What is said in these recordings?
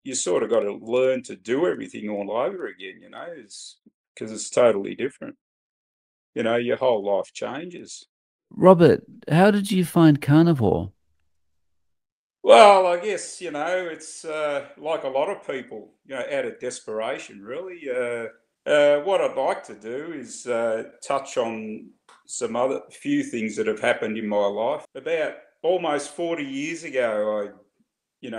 you sort of got to learn to do everything all over again, is because it's totally different. Your whole life changes. Robert, how did you find carnivore? Well, I guess, it's like a lot of people, out of desperation, really. What I'd like to do is touch on some other few things that have happened in my life. About almost 40 years ago,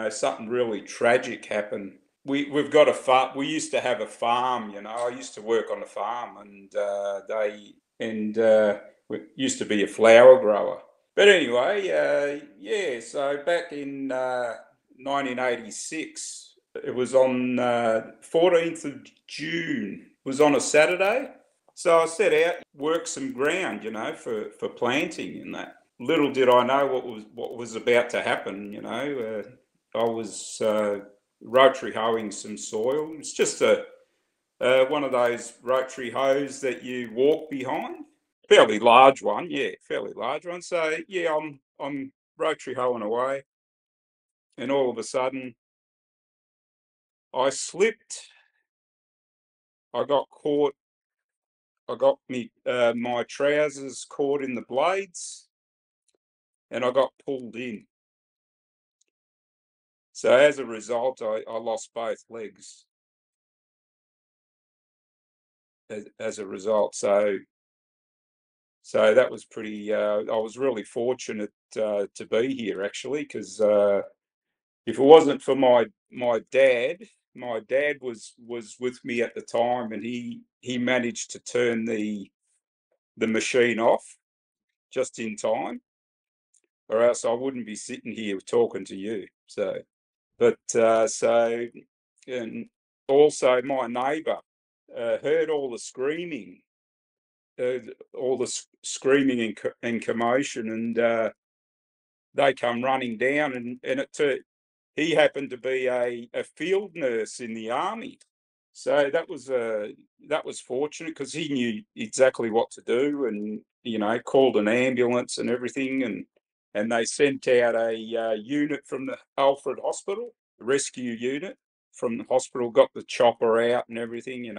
something really tragic happened. We've got a farm. We used to have a farm. I used to work on a farm, and we used to be a flower grower. But anyway, yeah. So back in 1986, it was on 14th of June. It was on a Saturday. So I set out, work some ground, for planting and that. Little did I know what was about to happen. I was rotary hoeing some soil. It's just a one of those rotary hoes that you walk behind. Fairly large one, yeah, fairly large one. So yeah, I'm rotary hoeing away, and all of a sudden I slipped. I got caught. I got my trousers caught in the blades, and I got pulled in. So as a result, I lost both legs as a result. So that was pretty. I was really fortunate to be here actually, because if it wasn't for my dad was with me at the time, and he managed to turn the machine off just in time, or else I wouldn't be sitting here talking to you. So, and also my neighbour heard all the screaming, uh, screaming and commotion, and they come running down, and he happened to be a field nurse in the army. So that was fortunate, because he knew exactly what to do, and called an ambulance and everything, and they sent out a unit from the Alfred Hospital, the rescue unit from the hospital, got the chopper out and everything.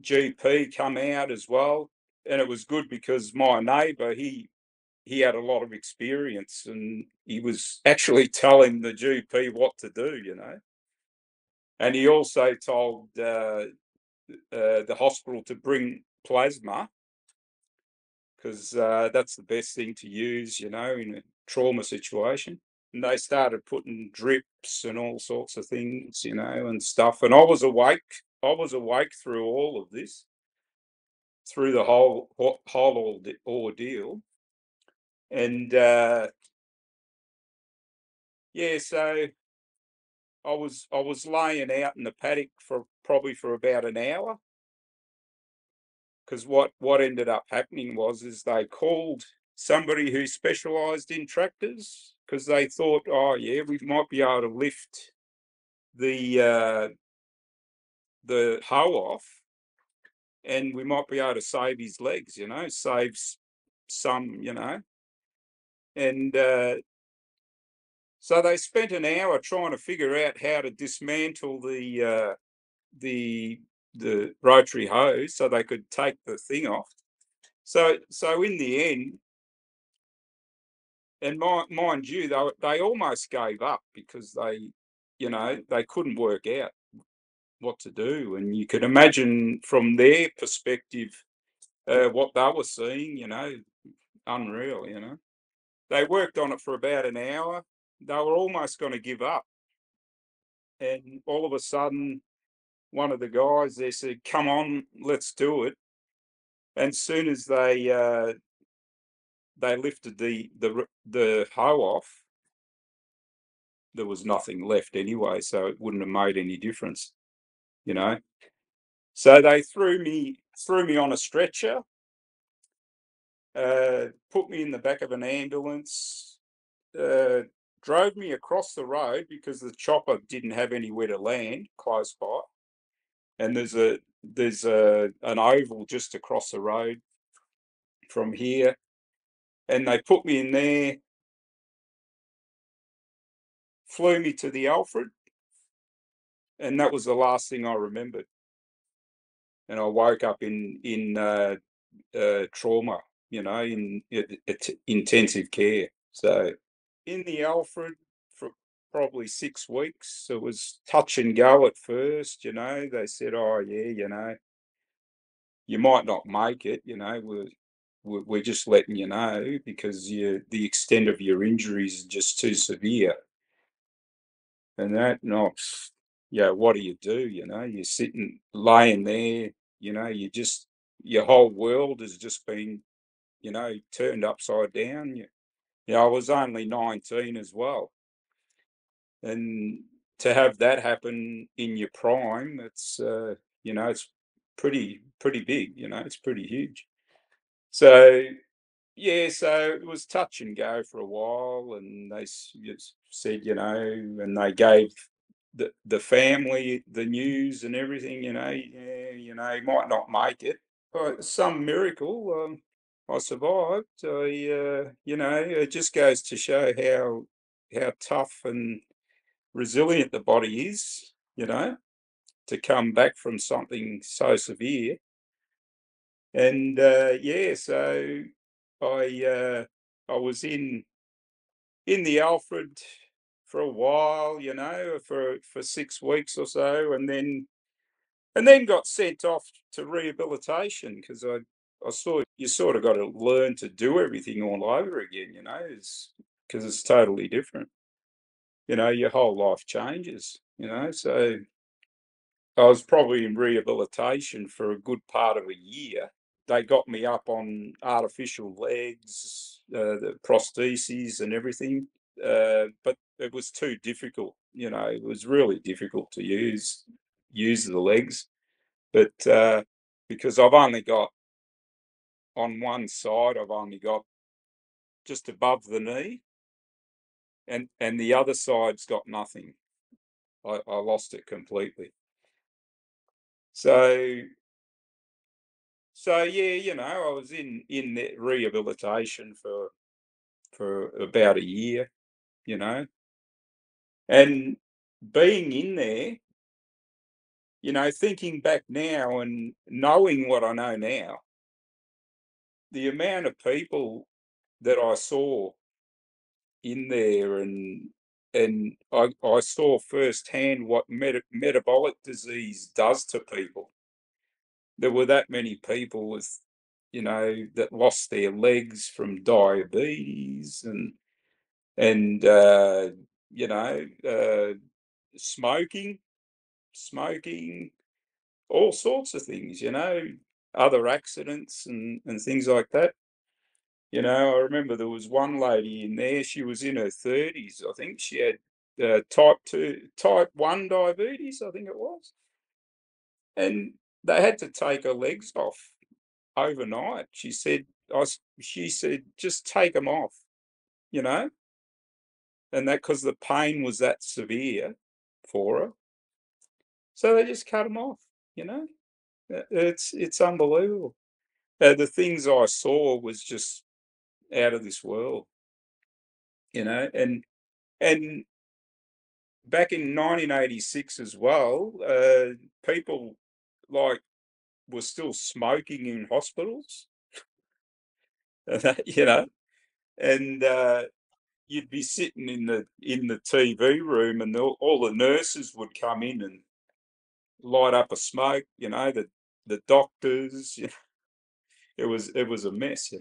GP come out as well, and it was good because my neighbour, he had a lot of experience, and he was actually telling the GP what to do. And he also told the hospital to bring plasma, because that's the best thing to use, in a trauma situation. And they started putting drips and all sorts of things, and stuff. And I was awake. I was awake through all of this, through the whole ordeal. And yeah, so I was laying out in the paddock for probably for about an hour, because what ended up happening is they called somebody who specialised in tractors, because they thought, oh yeah, we might be able to lift the the hoe off, and we might be able to save his legs, save some, and so they spent an hour trying to figure out how to dismantle the the rotary hose so they could take the thing off. So in the end, and mind you, they almost gave up, because they couldn't work out what to do, and you could imagine from their perspective what they were seeing. Unreal. They worked on it for about an hour. They were almost going to give up, and all of a sudden, one of the guys there said, "Come on, let's do it." And soon as they lifted the hoe off, there was nothing left anyway, so it wouldn't have made any difference, you know. So they threw me on a stretcher, put me in the back of an ambulance, uh, drove me across the road, because the chopper didn't have anywhere to land close by, and there's an oval just across the road from here, and they put me in there, flew me to the Alfred, and that was the last thing I remembered. And I woke up in trauma, in intensive care. So in the Alfred for probably 6 weeks. It was touch and go at first. They said, "Oh yeah, you might not make it. We're just letting you know because the extent of your injuries is just too severe." And that, no, yeah, what do? You're sitting, laying there. You just your whole world has just been, turned upside down. I was only 19 as well, and to have that happen in your prime, it's pretty big. It's pretty huge. So yeah, so it was touch and go for a while, and they just said, and they gave the family the news and everything. Yeah, you might not make it, but some miracle, I survived. It just goes to show how tough and resilient the body is. To come back from something so severe. And yeah, so I I was in the Alfred for a while, for 6 weeks or so, and then got sent off to rehabilitation because I saw you sort of got to learn to do everything all over again, because it's totally different. Your whole life changes, so I was probably in rehabilitation for a good part of a year. They got me up on artificial legs, the prostheses and everything, but it was too difficult. It was really difficult to use the legs. But because I've only got on one side, I've only got just above the knee, and the other side's got nothing. I lost it completely. So yeah, I was in that rehabilitation for about a year, you know, and being in there, thinking back now and knowing what I know now, the amount of people that I saw in there, and I saw firsthand what metabolic disease does to people. There were that many people that lost their legs from diabetes and you know uh, smoking, smoking, all sorts of things. Other accidents and things like that. I remember there was one lady in there. She was in her 30s. I think she had type 1 diabetes. I think it was, and they had to take her legs off overnight. She said, just take them off, you know, and that because the pain was that severe for her. So they just cut them off, you know. It's unbelievable. The things I saw was just out of this world, and back in 1986 as well, people like were still smoking in hospitals, you know, and you'd be sitting in the TV room, and all the nurses would come in and light up a smoke. The doctors. It was a mess.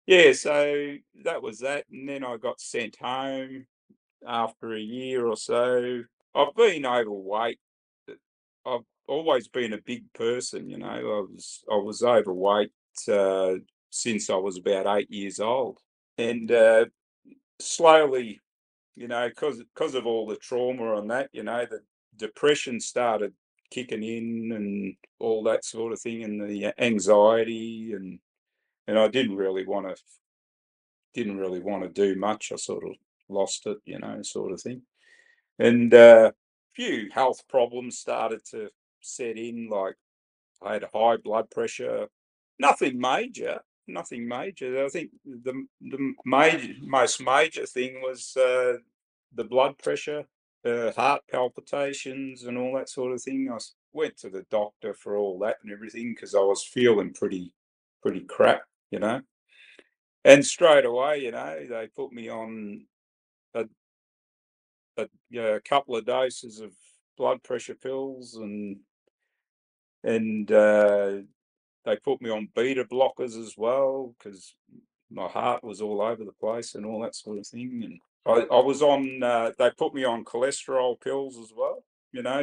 Yeah, so that was that, and then I got sent home after a year or so. I've been overweight. I've always been a big person. I was overweight uh, since I was about 8 years old, and slowly, because of all the trauma on that, the depression started kicking in and all that sort of thing, and the anxiety, and I didn't really want to do much. I sort of lost it, sort of thing. And few health problems started to set in, like I had high blood pressure. Nothing major, nothing major. I think the most major thing was the blood pressure. heart palpitations and all that sort of thing. I went to the doctor for all that and everything because I was feeling pretty crap, you know. And straight away, they put me on a, a couple of doses of blood pressure pills, and they put me on beta blockers as well because my heart was all over the place and all that sort of thing. And I was on. They put me on cholesterol pills as well.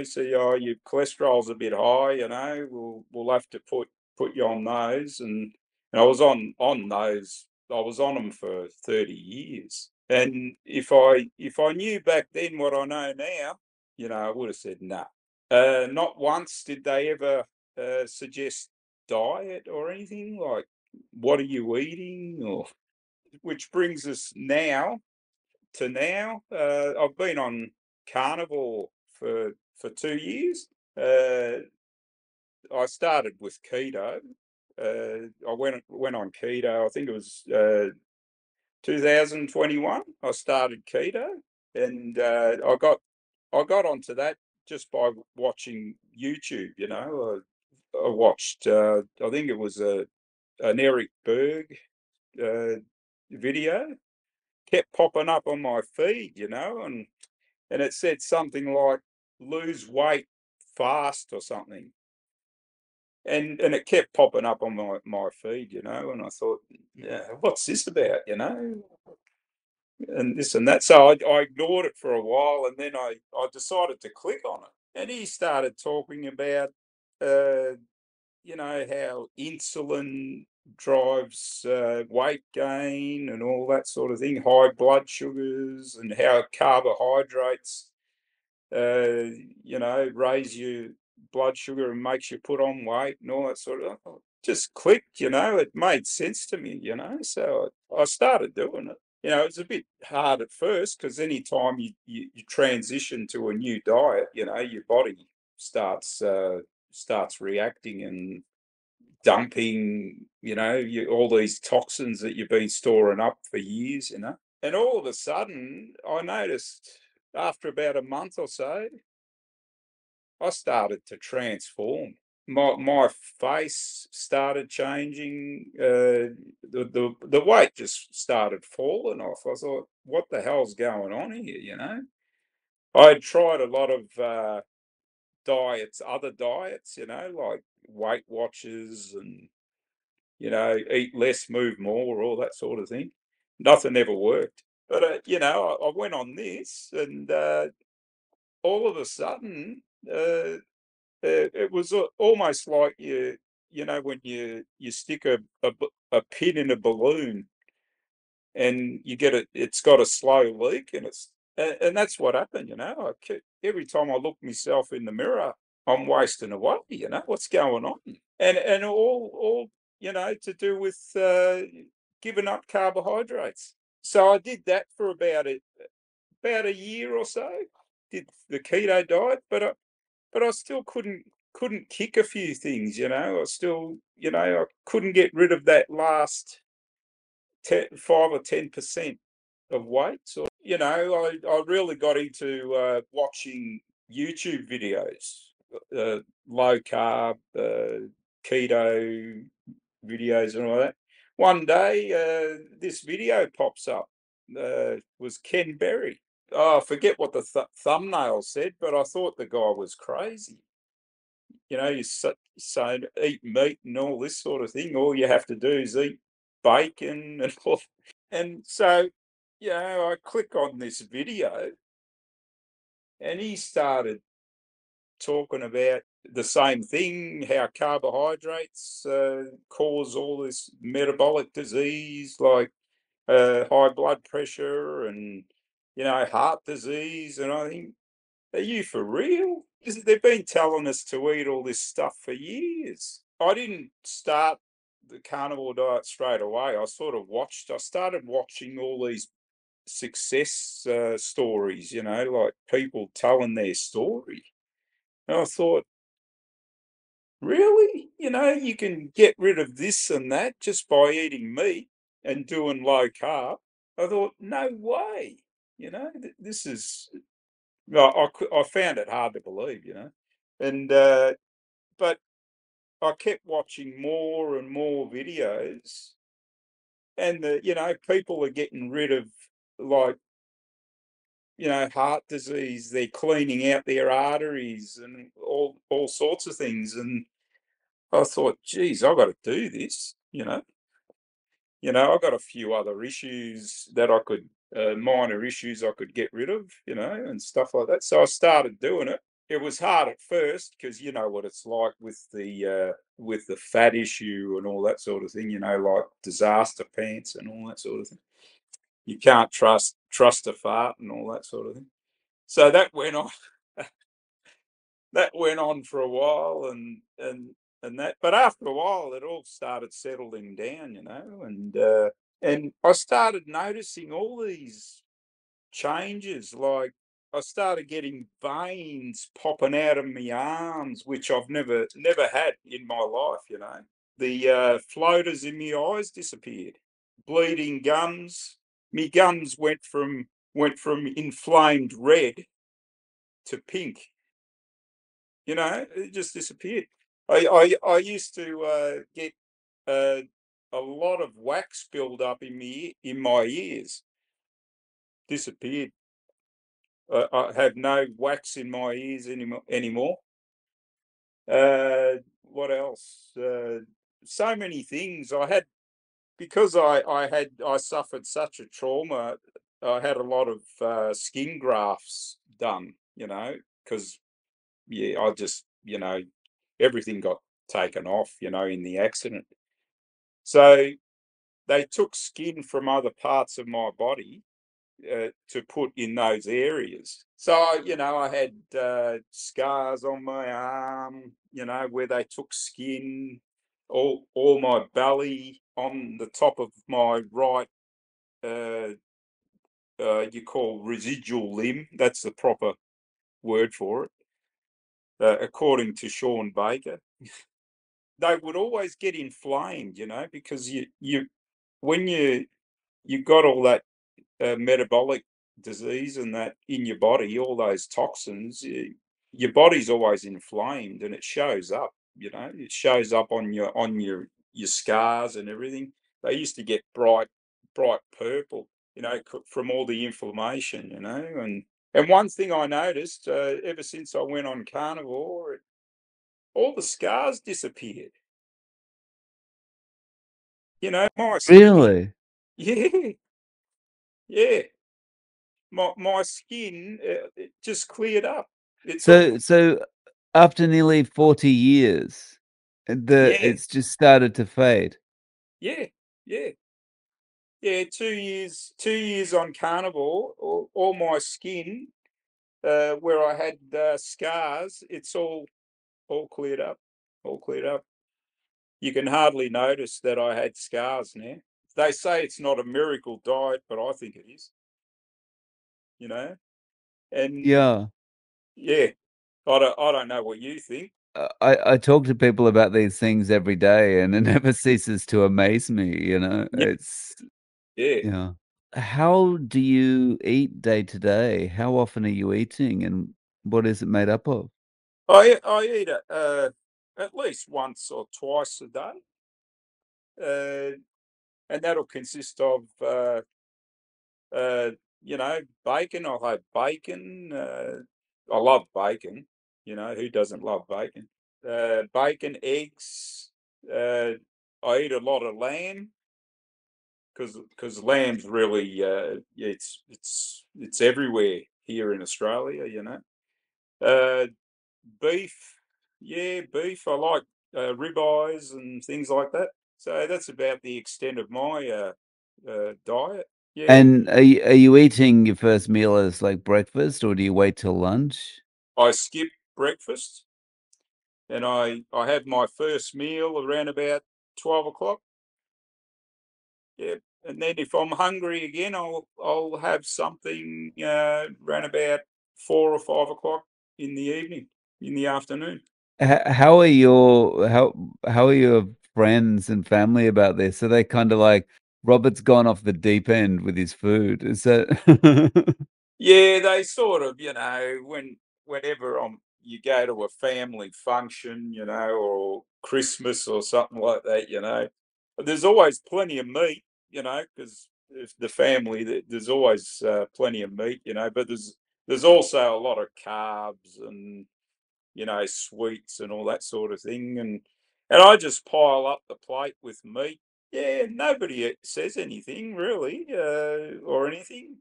See, your cholesterol's a bit high. We'll have to put you on those. And I was on those. I was on them for 30 years. And if I knew back then what I know now, I would have said no. Not once did they ever suggest diet or anything like what are you eating, or which brings us now to now. I've been on carnivore for 2 years. I started with keto. I went on keto. I think it was 2021. I started keto, and I got onto that just by watching YouTube. I watched. I think it was an Eric Berg video kept popping up on my feed, and it said something like lose weight fast or something. And it kept popping up on my feed, and I thought, yeah, what's this about, and this and that. So I ignored it for a while, and then I decided to click on it. And he started talking about uh, how insulin drives weight gain and all that sort of thing, high blood sugars, and how carbohydrates, raise your blood sugar and makes you put on weight and all that sort of. Just clicked, it made sense to me, So I started doing it. It's a bit hard at first because anytime you transition to a new diet, your body starts reacting and dumping, all these toxins that you've been storing up for years. And all of a sudden, I noticed after about a month or so, I started to transform. My face started changing. The weight just started falling off. I thought, what the hell's going on here? I had tried a lot of diets, other diets, like Weight Watchers and eat less, move more, all that sort of thing. Nothing ever worked. But, I went on this, and all of a sudden, it was almost like when you stick a pin in a balloon and you get it's got a slow leak, and that's what happened. Every time I look myself in the mirror, I'm wasting away. What's going on? And all to do with giving up carbohydrates. So I did that for about a year or so. Did the keto diet, but I still couldn't kick a few things. I still I couldn't get rid of that last 5 or 10% of weight. So I really got into watching YouTube videos, low carb, keto videos and all that. One day, this video pops up. Was Ken Berry. Oh, I forget what the thumbnail said, but I thought the guy was crazy. You say eat meat and all this sort of thing. All you have to do is eat bacon and all. And so, I click on this video, and he started talking about the same thing, how carbohydrates cause all this metabolic disease like high blood pressure and heart disease. And I think, are you for real? They've been telling us to eat all this stuff for years. I didn't start the carnivore diet straight away. I started watching all these success stories, like people telling their story. And I thought, really? You can get rid of this and that just by eating meat and doing low carb. I thought, no way. This is. I found it hard to believe, and but I kept watching more and more videos, and people are getting rid of, like, heart disease. They're cleaning out their arteries and all sorts of things. And I thought, geez, I've got to do this. I've got a few other issues that minor issues I could get rid of, and stuff like that. So I started doing it. It was hard at first because you know what it's like with the fat issue and all that sort of thing. Like disaster pants and all that sort of thing. You can't trust a fart and all that sort of thing. So that went on for a while, and that. But after a while, it all started settling down, and I started noticing all these changes. Like I started getting veins popping out of my arms, which I've never had in my life. The floaters in my eyes disappeared. Bleeding gums. My gums went from inflamed red to pink. It just disappeared. I used to get uh, a lot of wax build up in my ears. Disappeared. I have no wax in my ears anymore. What else? So many things. I had because I suffered such a trauma. I had a lot of skin grafts done. Because I just everything got taken off. In the accident. So they took skin from other parts of my body to put in those areas. So, I had scars on my arm, where they took skin, all my belly, on the top of my right, uh, you call residual limb. That's the proper word for it, according to Sean Baker. They would always get inflamed, because when you got all that metabolic disease and that in your body, all those toxins, your body's always inflamed, and it shows up. It shows up on your scars and everything. They used to get bright purple, from all the inflammation, and one thing I noticed ever since I went on carnivore, all the scars disappeared. My skin, Really? yeah, yeah. My skin, it just cleared up. It's all So after nearly 40 years, yeah, it's just started to fade. yeah, yeah, yeah. 2 years on carnivore, all my skin, where I had scars, it's all cleared up, all cleared up. You can hardly notice that I had scars now. They say it's not a miracle diet, but I think it is. You know, and Yeah. yeah, I don't know what you think. I talk to people about these things every day, and it never ceases to amaze me, Yeah, It's yeah. yeah. How do you eat day to day? How often are you eating, and what is it made up of? I eat it at least once or twice a day, uh, and that'll consist of uh, bacon. I'll have bacon. I love bacon. Who doesn't love bacon? Bacon, eggs. Uh, I eat a lot of lamb because lamb's really yeah, it's everywhere here in Australia. Uh, Beef, yeah, beef. I like ribeyes and things like that. So that's about the extent of my diet. Yeah, And are you eating your first meal as like breakfast, or do you wait till lunch? I skip breakfast and I have my first meal around about 12 o'clock. Yeah, and then if I'm hungry again, I'll have something around about 4 or 5 o'clock in the evening, in the afternoon. How are your friends and family about this? Are they kind of like Robert's gone off the deep end with his food? Is that Yeah, they sort of, whenever you go to a family function, or Christmas or something like that, there's always plenty of meat, because if the family, there's always plenty of meat, but there's also a lot of carbs and sweets and all that sort of thing, and I just pile up the plate with meat. Yeah, nobody says anything really, or anything.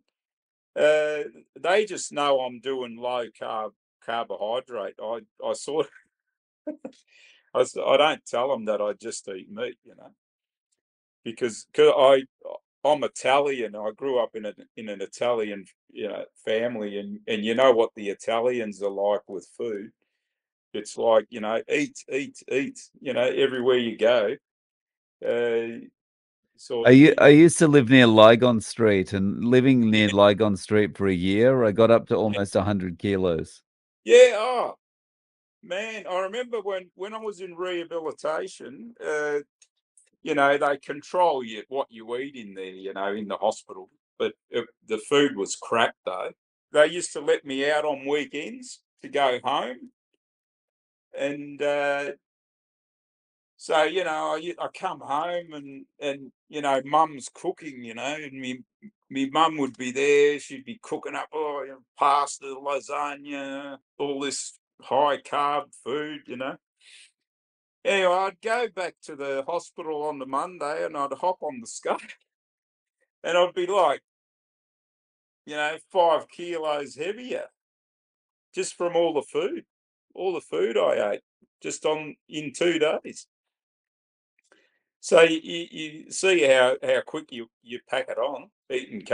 Uh, they just know I'm doing low carbohydrate. I sort I don't tell them that I just eat meat, because I'm Italian. I grew up in an Italian family, and you know what the Italians are like with food. It's like eat, eat, eat. Everywhere you go, uh, sort of I thing. used to live near Lygon Street, and living near Yeah, Lygon Street for a year, I got up to yeah, almost 100 kilos. yeah. Oh man, I remember when I was in rehabilitation. They control what you eat in there, in the hospital. But the food was crap, though. They used to let me out on weekends to go home, and so I come home, and mum's cooking, and me mum would be there. She'd be cooking up pasta, lasagna, all this high carb food, Anyway, I'd go back to the hospital on the Monday, and I'd hop on the scale, and I'd be like, 5 kilos heavier just from all the food I ate just in 2 days. So you see how quick you pack it on, eating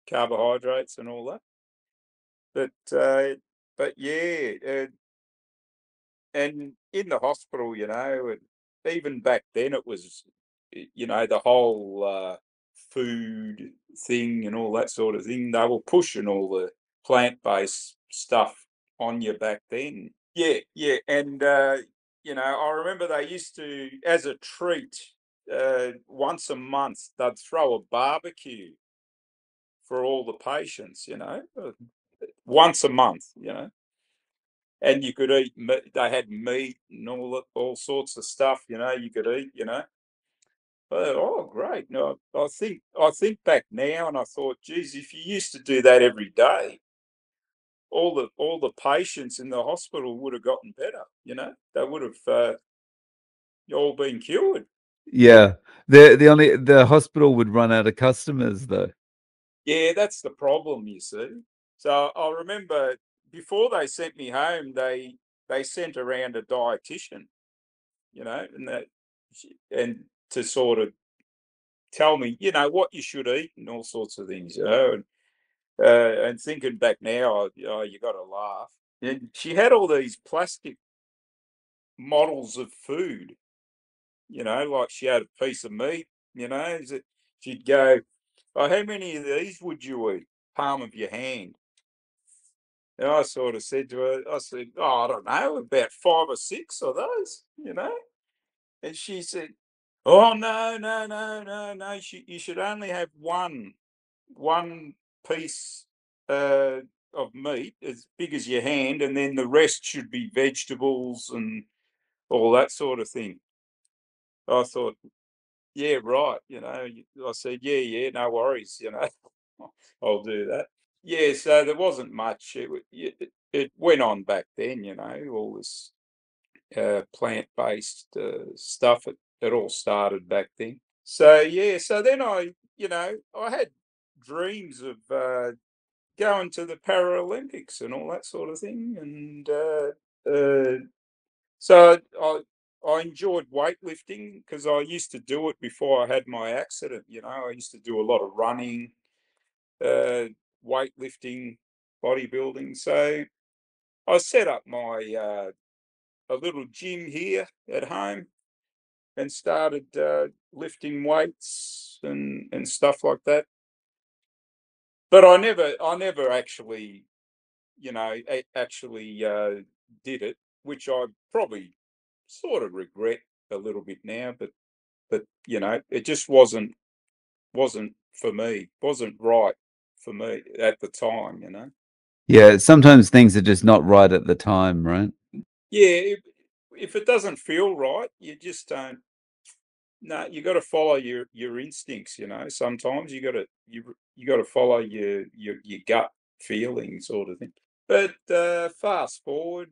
carbohydrates, and all that. But yeah, and in the hospital, even back then, it was, the whole food thing and all that sort of thing. They were pushing all the plant-based stuff on you back then. Yeah, yeah, and I remember they used to, as a treat, once a month, they'd throw a barbecue for all the patients. Once a month. And you could eat meat. They had meat and all sorts of stuff. You could eat. Oh, great! No, I think back now, and I thought, geez, if you used to do that every day, all the patients in the hospital would have gotten better. They would have all been cured. Yeah. The hospital would run out of customers though. Yeah, that's the problem, you see. So I remember before they sent me home, they sent around a dietitian, and and to sort of tell me, what you should eat and all sorts of things, and thinking back now, you got to laugh. And she had all these plastic models of food, like she had a piece of meat, she'd go, "Oh, how many of these would you eat? Palm of your hand." And I sort of said to her, I said, "Oh, I don't know, about 5 or 6 of those, And she said, "Oh, no, no, no, no, no. You should only have one piece of meat as big as your hand, and then the rest should be vegetables and all that sort of thing." I thought, yeah, right. I said, yeah, yeah, no worries. I'll do that. Yeah, so there wasn't much. It went on back then, all this plant-based stuff. It all started back then. So yeah, so then I had dreams of going to the Paralympics and all that sort of thing, and so I enjoyed weightlifting because I used to do it before I had my accident. I used to do a lot of running, uh, weightlifting, bodybuilding. So I set up my a little gym here at home and started lifting weights and stuff like that. But I never actually, actually did it, which I probably sort of regret a little bit now. But it just wasn't for me, wasn't right for me at the time, Yeah, sometimes things are just not right at the time, right? Yeah, if it doesn't feel right, you just don't. No, you got to follow your instincts. Sometimes you got to follow your gut feeling, sort of thing. But fast forward,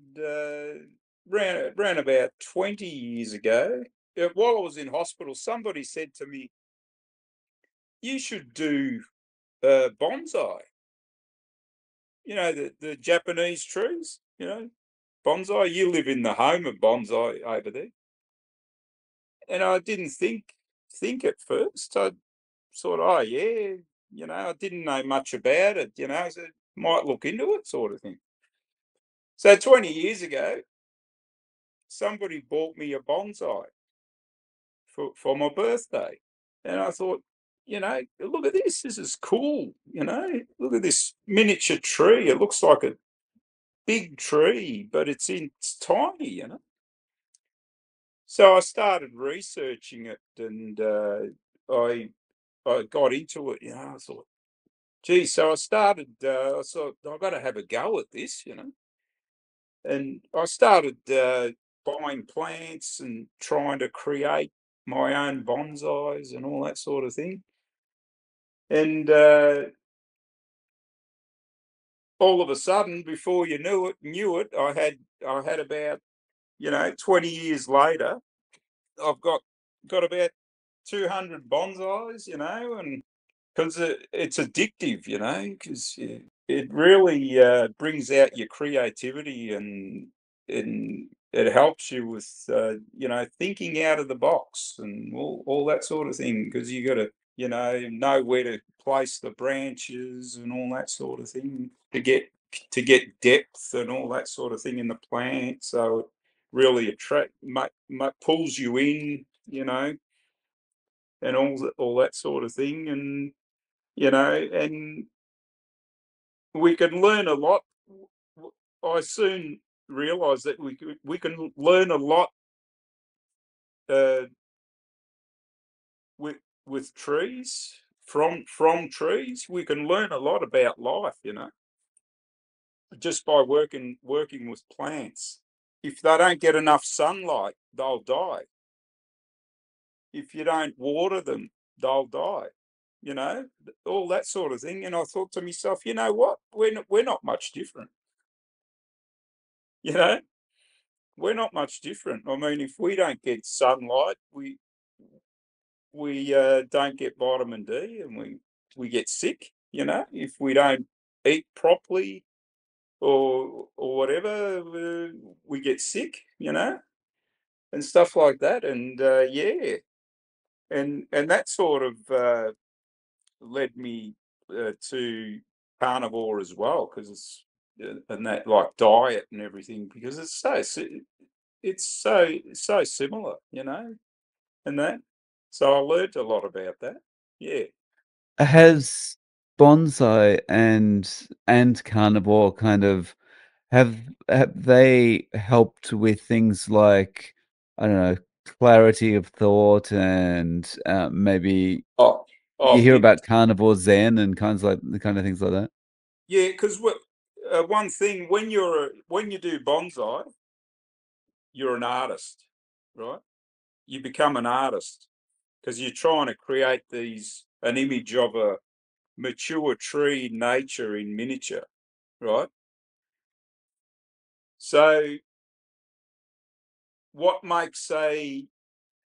ran about 20 years ago, while I was in hospital, somebody said to me, "You should do bonsai. The Japanese trees. Bonsai. You live in the home of bonsai over there." And I didn't think at first. I sort of, oh yeah, I didn't know much about it. So might look into it, sort of thing. So 20 years ago, somebody bought me a bonsai for my birthday, and I thought, look at this. This is cool. Look at this miniature tree. It looks like a big tree, but it's tiny. So I started researching it, and I got into it. I thought, gee, so I started. I thought I've got to have a go at this, and I started buying plants and trying to create my own bonsais and all that sort of thing. And all of a sudden, before you knew it, I had about 20 years later, I've got about 200 bonsais, and because it's addictive, because it really brings out your creativity, and it helps you with thinking out of the box and all that sort of thing, because you got to know where to place the branches and all that sort of thing to get depth and all that sort of thing in the plant, so it really pulls you in, and all that sort of thing, and we can learn a lot. I soon realised that we can learn a lot uh, with trees, from trees. We can learn a lot about life, just by working with plants. If they don't get enough sunlight, they'll die. If you don't water them, they'll die. You know, all that sort of thing. And I thought to myself, you know what? We're not much different. You know, we're not much different. I mean, if we don't get sunlight, we don't get vitamin D, and we get sick. If we don't eat properly, or whatever, we get sick. And stuff like that. And yeah, and that sort of led me to carnivore as well, because and that, like, diet and everything, because it's so similar, and that. So I learned a lot about that. Yeah. Has bonsai and carnivore kind of have they helped with things like, I don't know, clarity of thought and, maybe Oh, you oh, hear about carnivore zen and the kind of things like that? yeah. Because one thing, when you do bonsai, you're an artist, right? You become an artist, because you're trying to create an image of a mature tree nature in miniature, right? So what makes an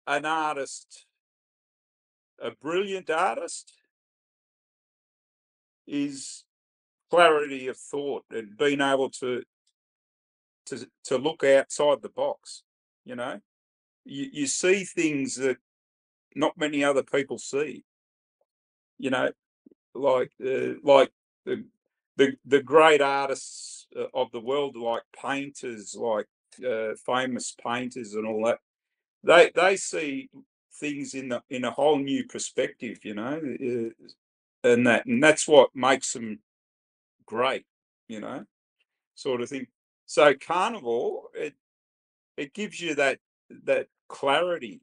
artist a brilliant artist is clarity of thought, and being able to look outside the box. You know, you see things that not many other people see. You know, like the great artists of the world, like painters, like famous painters and all that. They see things in a whole new perspective, and that's what makes them great, you know, sort of thing. So carnivore, it gives you that clarity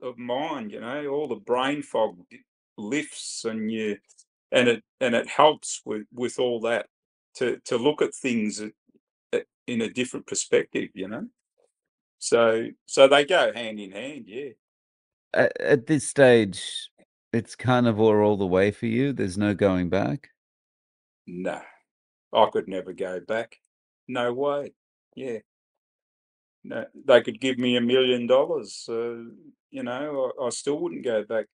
of mind, all the brain fog lifts, and and it helps with all that to look at things in a different perspective, you know. So they go hand in hand, yeah. At this stage, it's carnivore all the way for you. There's no going back. No, I could never go back. No way. Yeah, no, they could give me $1 million. You know, I still wouldn't go back.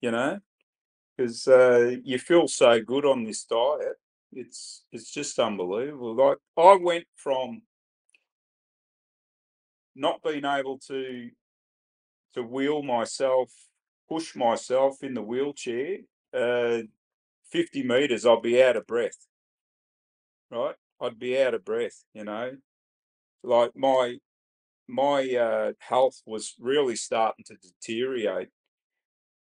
You know, because you feel so good on this diet. It's just unbelievable. Like I went from not being able to wheel myself, push myself in the wheelchair, uh, 50 meters, I'd be out of breath. Right, I'd be out of breath. You know, like my health was really starting to deteriorate,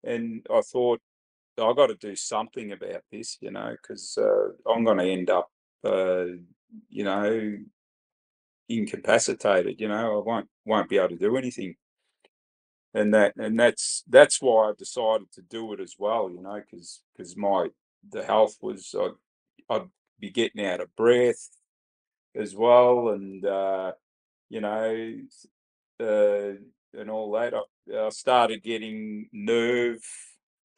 and I thought I got to do something about this. You know, because I'm going to end up, uh, you know, incapacitated. You know, I won't be able to do anything, and that's why I decided to do it as well. You know, because my the health was I'd be getting out of breath as well, and you know, uh, and all that. I started getting nerve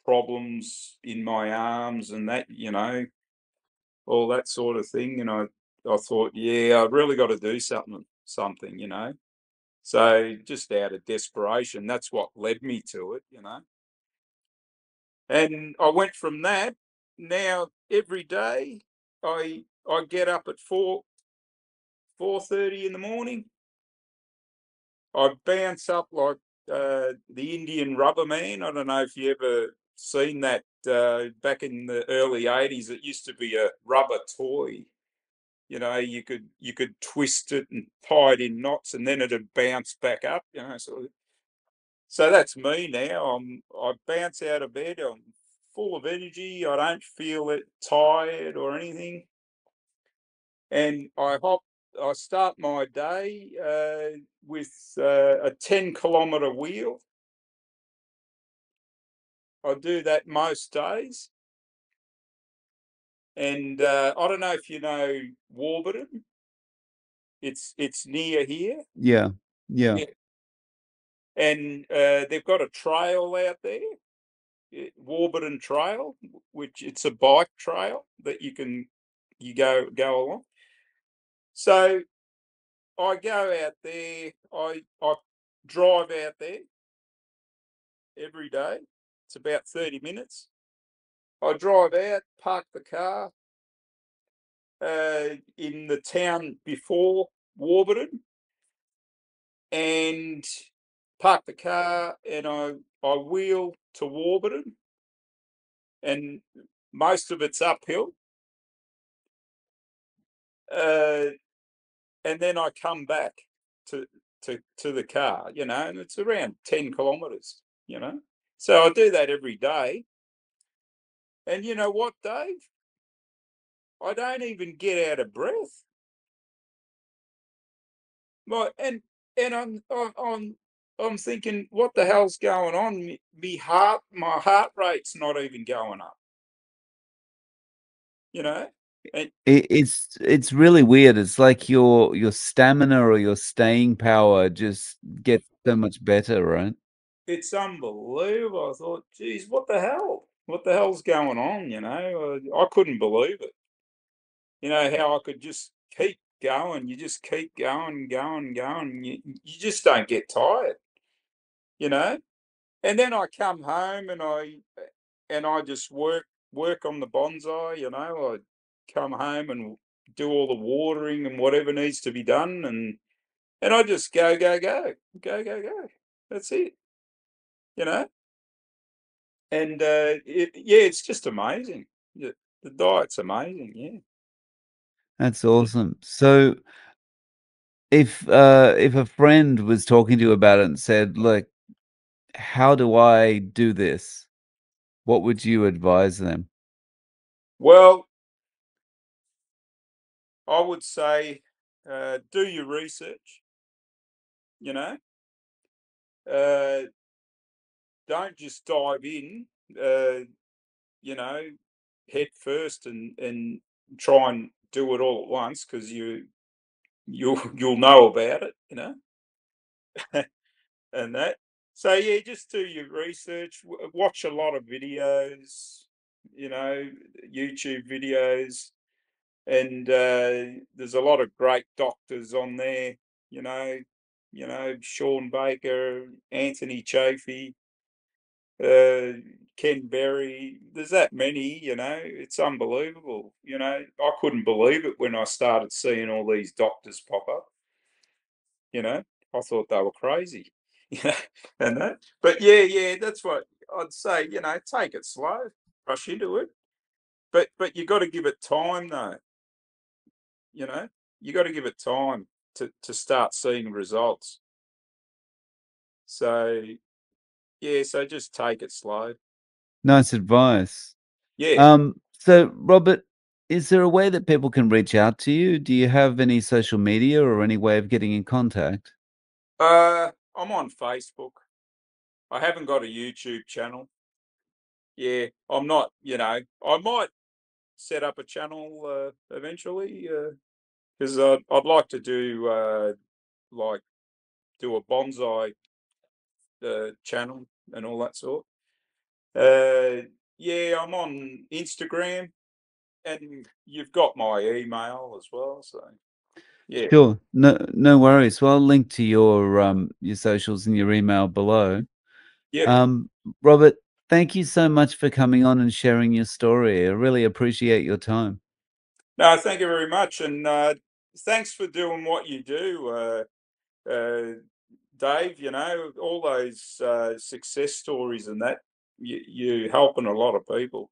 problems in my arms and that, you know, all that sort of thing. And I thought, yeah, I really got to do something, you know. So just out of desperation, that's what led me to it, you know. And I went from that. Now every day, I get up at 4:30 in the morning. I bounce up like the Indian Rubber Man. I don't know if you ever seen that back in the early '80s. It used to be a rubber toy. You know, you could twist it and tie it in knots, and then it'd bounce back up. You know, so that's me now. I bounce out of bed. I'm full of energy. I don't feel it tired or anything, and I start my day with a 10-kilometer wheel. I do that most days, and I don't know if you know Warburton. It's near here. Yeah, yeah. Yeah, and they've got a trail out there, Warburton Trail, which it's a bike trail that you go along. So I go out there. I drive out there every day. It's about 30 minutes. I drive out, park the car in the town before Warburton, and park the car, and I wheel to Warburton, and most of it's uphill. Uh, and then I come back to to the car, you know, and it's around 10 kilometers, you know. So I do that every day, and you know what, Dave? I don't even get out of breath. Like, and I'm thinking, what the hell's going on? My heart rate's not even going up, you know? And It's really weird. It's like your stamina or your staying power just gets so much better, right? it's unbelievable. I thought, geez, what the hell? What the hell's going on? You know, I couldn't believe it. You know, how I could just keep going. You just keep going, going, going. You just don't get tired, you know? And then I come home and I just work on the bonsai, you know. I come home and do all the watering and whatever needs to be done, and I just go, go, go, go, go, go. That's it, you know. And yeah, it's just amazing. The diet's amazing, yeah. That's awesome. So if a friend was talking to you about it and said, "Look, how do I do this?" What would you advise them? Well, I would say do your research, you know. Uh, don't just dive in, uh, you know. head first and try and do it all at once, because you'll know about it, and that. So yeah, just do your research, watch a lot of videos, you know, YouTube videos, and there's a lot of great doctors on there, you know, Sean Baker, Anthony Chafee, uh, Ken Berry. There's that many, it's unbelievable. I couldn't believe it when I started seeing all these doctors pop up. You know, I thought they were crazy. You know, and that. But yeah, that's what I'd say. Take it slow, rush into it. But you got to give it time, though. You know, you got to give it time to start seeing results. So yeah, so just take it slow. Nice advice. Yeah. So Robert, is there a way that people can reach out to you? Do you have any social media or any way of getting in contact? I'm on Facebook. I haven't got a YouTube channel. Yeah, I'm not. I might set up a channel eventually, because I'd like to like do a bonsai channel and all that sort. Yeah, I'm on Instagram, and you've got my email as well. So yeah, Sure. No worries. Well, I'll link to your socials and your email below. yep. Um, Robert, thank you so much for coming on and sharing your story. I really appreciate your time. No, thank you very much, and thanks for doing what you do, Dave. All those success stories and that, you're helping a lot of people.